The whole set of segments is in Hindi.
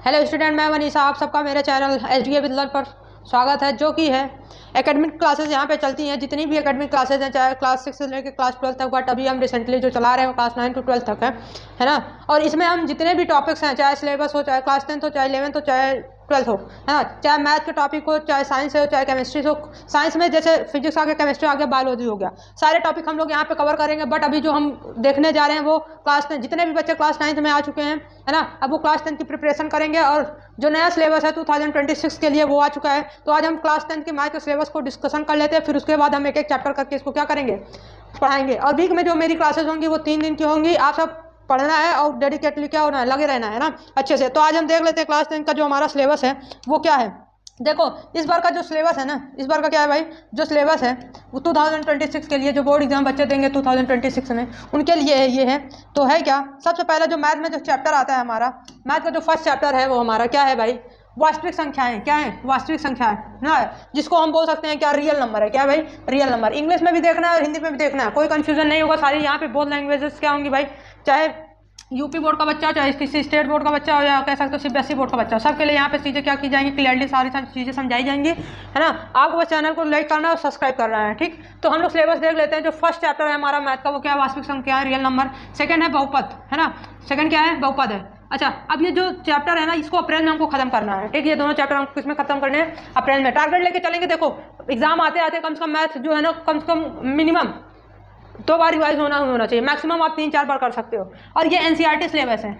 हेलो स्टूडेंट, मैं मनीषा, आप सबका मेरे चैनल SDA विद पर स्वागत है, जो कि है एकेडमिक क्लासेस यहाँ पे चलती हैं। जितनी भी एकेडमिक क्लासेस हैं, चाहे क्लास 6 से लेकर क्लास 12 तक, बट अभी हम रिसेंटली जो चला रहे हैं वो क्लास 9 to 12 तक है ना। और इसमें हम जितने भी टॉपिक्स हैं, चाहे सिलेबस हो, चाहे क्लास 10 हो, चाहे 11 हो, चाहे 12 हो, है ना, चाहे मैथ के टॉपिक हो, चाहे साइंस हो, चाहे केमिस्ट्री हो। साइंस में जैसे फिजिक्स आ गया, केमिस्ट्री आ गया, बायोलॉजी हो गया, सारे टॉपिक हम लोग यहाँ पे कवर करेंगे। बट अभी जो हम देखने जा रहे हैं वो क्लास 10, जितने भी बच्चे क्लास 9 में आ चुके हैं, है ना, अब वो क्लास 10 की प्रिपरेशन करेंगे। और जो नया सिलेबस है 2026 के लिए वो आ चुका है। तो आज हम क्लास 10 के मैथ के सिलेबस को डिस्कशन कर लेते हैं, फिर उसके बाद हम एक एक चैप्टर करके इसको क्या करेंगे, पढ़ाएंगे। और वीक में जो मेरी क्लासेस होंगी वो 3 दिन की होंगी। आप सब पढ़ना है और डेडिकेटली क्या होना है, लगे रहना है ना अच्छे से। तो आज हम देख लेते हैं क्लास 10 का जो हमारा सिलेबस है वो क्या है। देखो, इस बार का जो सिलेबस है ना, इस बार का क्या है भाई, जो सिलेबस है वो 2026 के लिए, जो बोर्ड एग्जाम बच्चे देंगे 2026 में, उनके लिए है। ये है तो है क्या, सबसे पहले जो मैथ में जो चैप्टर आता है हमारा, मैथ का जो फर्स्ट चैप्टर है वो हमारा क्या है भाई, वास्तविक संख्याएं। क्या है, वास्तविक संख्याएं ना, जिसको हम बोल सकते हैं क्या, रियल नंबर है। क्या भाई, रियल नंबर। इंग्लिश में भी देखना है और हिंदी में भी देखना है, कोई कंफ्यूजन नहीं होगा। सारी यहाँ पे बोथ लैंग्वेजेस क्या होंगी भाई, चाहे यूपी बोर्ड का बच्चा, चाहे किसी स्टेट बोर्ड का बच्चा हो, या कह सकते हो CBSE बोर्ड का बच्चा, सबके लिए यहाँ पे चीज़ें क्या की जाएंगी, क्लियरली सारी चीज़ें समझाई जाएंगी, है ना। आपको बस चैनल को लाइक करना और सब्सक्राइब करना है, ठीक। तो हम लोग सिलेबस देख लेते हैं। जो फर्स्ट चैप्टर है हमारा मैथ का वो क्या है, वास्तविक संख्या है, रियल नंबर। सेकंड है बहुपद, है ना, सेकंड क्या है, बहुपद है। अच्छा, अब ये जो चैप्टर है ना, इसको अप्रैल में हमको खत्म करना है, ठीक। ये दोनों चैप्टर हमको किसमें खत्म करने हैं, अप्रैल में। टारगेट लेके चलेंगे। देखो, एग्जाम आते आते कम से कम मैथ जो है ना, कम से कम मिनिमम 2 बार रिवाइज होना चाहिए। मैक्सिमम आप 3-4 बार कर सकते हो। और ये NCERT सिलेबस है,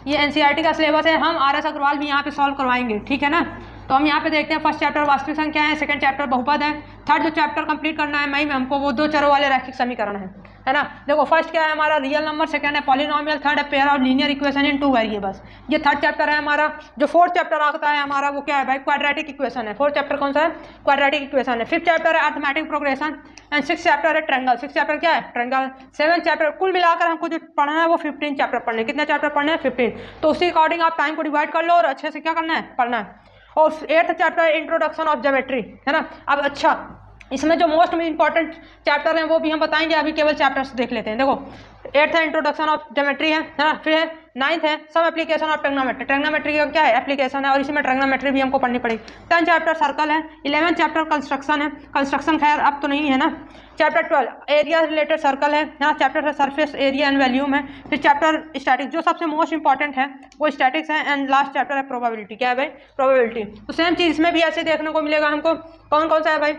ये NCERT का सिलेबस है। हम RS अग्रवाल भी यहाँ पे सॉल्व करवाएंगे, ठीक है ना। तो हम यहाँ पे देखते हैं, फर्स्ट चैप्टर वास्तविक संख्या है, सेकंड चैप्टर बहुपद है, थर्ड जो चैप्टर कंप्लीट करना है मई में हमको, वो 2 चरों वाले रैखिक समीकरण है ना। देखो, फर्स्ट क्या है हमारा, रियल नंबर, सेकंड है पॉलिनोमियल, थर्ड है pair of linear equation in 2 variables. ये थर्ड चैप्टर है हमारा। जो फोर्थ चैप्टर आता है हमारा वो क्या है भाई, क्वाड्रेटिक इक्वेशन है। फोर्थ चैप्टर कौन सा है, क्वाड्रेटिक इक्वेशन है। फिफ्थ चैप्टर है arithmetic progression and six chapter है ट्रायंगल। सिक्स चैप्टर क्या है, ट्रायंगल। सेवन चैप्टर, कुल मिलाकर हमको जो पढ़ना है वो 15 चैप्टर पढ़ने। कितने चैप्टर पढ़ने हैं, 15। तो उसी अकॉर्डिंग आप टाइम को डिवाइड कर लो और अच्छे से क्या करना है, पढ़ना है। और 8th chapter introduction of geometry, है ना। अब अच्छा, इसमें जो मोस्ट इंपॉर्टेंट चैप्टर हैं वो भी हम बताएंगे। अभी केवल चैप्टर्स देख लेते हैं। देखो, 8th है इंट्रोडक्शन ऑफ ज्योमेट्री है ना। फिर है 9th है some application of trigonometry. Trigonometry का क्या है, एप्लीकेशन है, और इसी में ट्रिग्नोमेट्री भी हमको पढ़नी पड़ेगी। 10th चैप्टर सर्कल है। 11th चैप्टर कंस्ट्रक्शन है। कंस्ट्रक्शन खैर अब तो नहीं है ना। चैप्टर 12 एरिया रिलेटेड सर्कल है ना। चैप्टर है सरफेस एरिया एंड वॉल्यूम है। फिर चैप्टर स्टैटिक्स, जो सबसे मोस्ट इंपॉर्टेंट है वो स्टैटिक्स है। एंड लास्ट चैप्टर है प्रोबेबिलिटी। क्या है भाई, प्रोबेबिलिटी। तो सेम चीज़ इसमें भी ऐसे देखने को मिलेगा हमको। कौन कौन सा है भाई,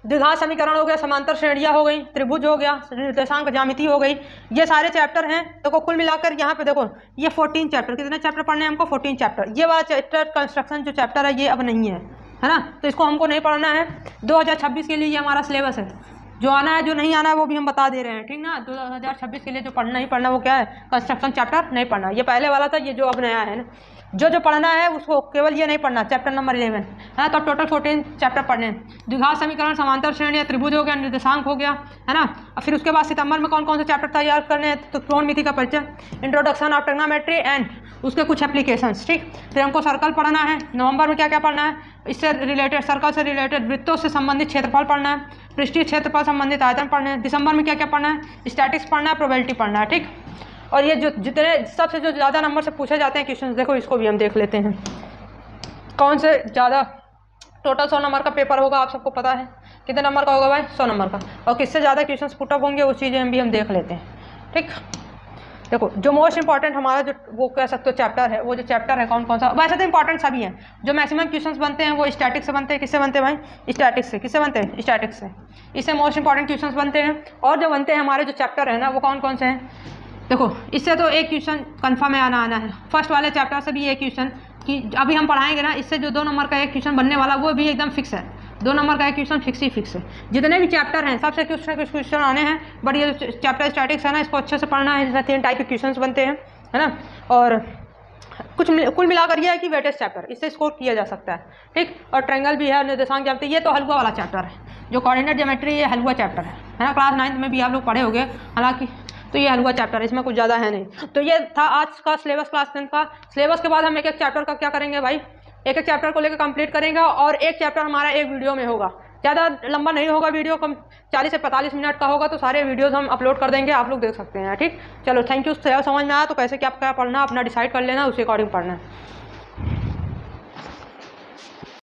द्विघात समीकरण हो गया, समांतर श्रेणियाँ हो गई, त्रिभुज हो गया, निर्देशांक ज्यामिति हो गई, ये सारे चैप्टर हैं। देखो, कुल मिलाकर यहाँ पे देखो, ये 14 चैप्टर, कितने चैप्टर पढ़ने हैं हमको, 14 चैप्टर। ये वाला चैप्टर कंस्ट्रक्शन जो चैप्टर है ये अब नहीं है ना। तो इसको हमको नहीं पढ़ना है। 2026 के लिए ये हमारा सिलेबस है। जो आना है, जो नहीं आना है वो भी हम बता दे रहे हैं, ठीक ना। 2026 के लिए जो पढ़ना ही पढ़ना वो क्या है, कंस्ट्रक्शन चैप्टर नहीं पढ़ना। ये पहले वाला था, ये जो अब नया है ना। जो पढ़ना है उसको केवल ये नहीं पढ़ना, चैप्टर नंबर 11 है। तो टोटल 14 चैप्टर पढ़ने हैं। द्विघात समीकरण, समांतर श्रेणी, त्रिभुज हो गया, निर्देशांक हो गया, है ना। और फिर उसके बाद सितंबर में कौन कौन से चैप्टर तैयार करने हैं, तो त्रिकोणमिति का परिचय, इंट्रोडक्शन ऑफ ट्रिग्नोमेट्री एंड उसके कुछ एप्लीकेशंस, ठीक। फिर हमको सर्कल पढ़ना है। नवंबर में क्या क्या पढ़ना है, इससे रिलेटेड, सर्कल से रिलेटेड वृत्तों से संबंधित क्षेत्रफल पढ़ना है, पृष्ठीय क्षेत्रफल संबंधित आयतन पढ़ना है। दिसंबर में क्या क्या पढ़ना है, स्टैटिक्स पढ़ना है, प्रोबेबिलिटी पढ़ना है, ठीक। और ये जो जितने सबसे जो ज़्यादा नंबर से पूछे जाते हैं क्वेश्चन, देखो इसको भी हम देख लेते हैं। कौन से ज़्यादा, टोटल 100 नंबर का पेपर होगा, आप सबको पता है कितने नंबर का होगा भाई, 100 नंबर का। और किससे ज़्यादा क्वेश्चन पुटअप होंगे वो चीज़ें हम देख लेते हैं, ठीक। देखो, जो मोस्ट इंपॉर्टेंट हमारा जो वो कह सकते हो चैप्टर है, वो जो चैप्टर है कौन कौन सा, वैसे तो इंपॉर्टेंट सभी हैं। जो मैक्सिमम क्वेश्चंस बनते हैं वो स्टैटिक से बनते हैं। किससे बनते हैं भाई, स्टैटिक्स से। किससे बनते हैं, स्टैटिक्स से। इससे मोस्ट इंपॉर्टेंट क्वेश्चंस बनते हैं। और जो बनते हैं हमारे जो चैप्टर है ना, वो कौन कौन से हैं। देखो, इससे तो एक क्वेश्चन कन्फर्म है, आना है। फर्स्ट वाले चैप्टर से भी एक क्वेश्चन कि अभी हम पढ़ाएंगे ना, इससे जो 2 नंबर का एक क्वेश्चन बनने वाला वो भी एकदम फिक्स है। 2 नंबर का एक क्वेश्चन फिक्स है। जितने भी चैप्टर हैं सबसे कुछ ना कुछ क्वेश्चन आने हैं। बट ये जो चैप्टर स्टैटिक्स है ना, इसको अच्छे से पढ़ना है। इसमें 3 टाइप के क्वेश्चन बनते हैं, है ना। और कुल मिलाकर ये है कि वेटेज चैप्टर, इससे स्कोर किया जा सकता है, ठीक। और ट्रायंगल भी है, निर्देशांक ज्यामिति, ये तो हलवा वाला चैप्टर है। जो कोऑर्डिनेट ज्योमेट्री, ये हलवा चैप्टर है ना। क्लास 9 में भी आप लोग पढ़े होंगे हालांकि। तो ये हलवा चैप्टर है, इसमें कुछ ज़्यादा है नहीं। तो ये था आज का सिलेबस, क्लास 10 का सिलेबस। के बाद हम एक एक चैप्टर का क्या करेंगे भाई, एक एक चैप्टर को लेकर कंप्लीट करेंगे। और एक चैप्टर हमारा एक वीडियो में होगा, ज़्यादा लंबा नहीं होगा वीडियो, कम 40 से 45 मिनट का होगा। तो सारे वीडियोस हम अपलोड कर देंगे, आप लोग देख सकते हैं, ठीक। चलो, थैंक यू। समझ में आया तो कैसे क्या पढ़ना अपना डिसाइड कर लेना, उसी अकॉर्डिंग पढ़ना है।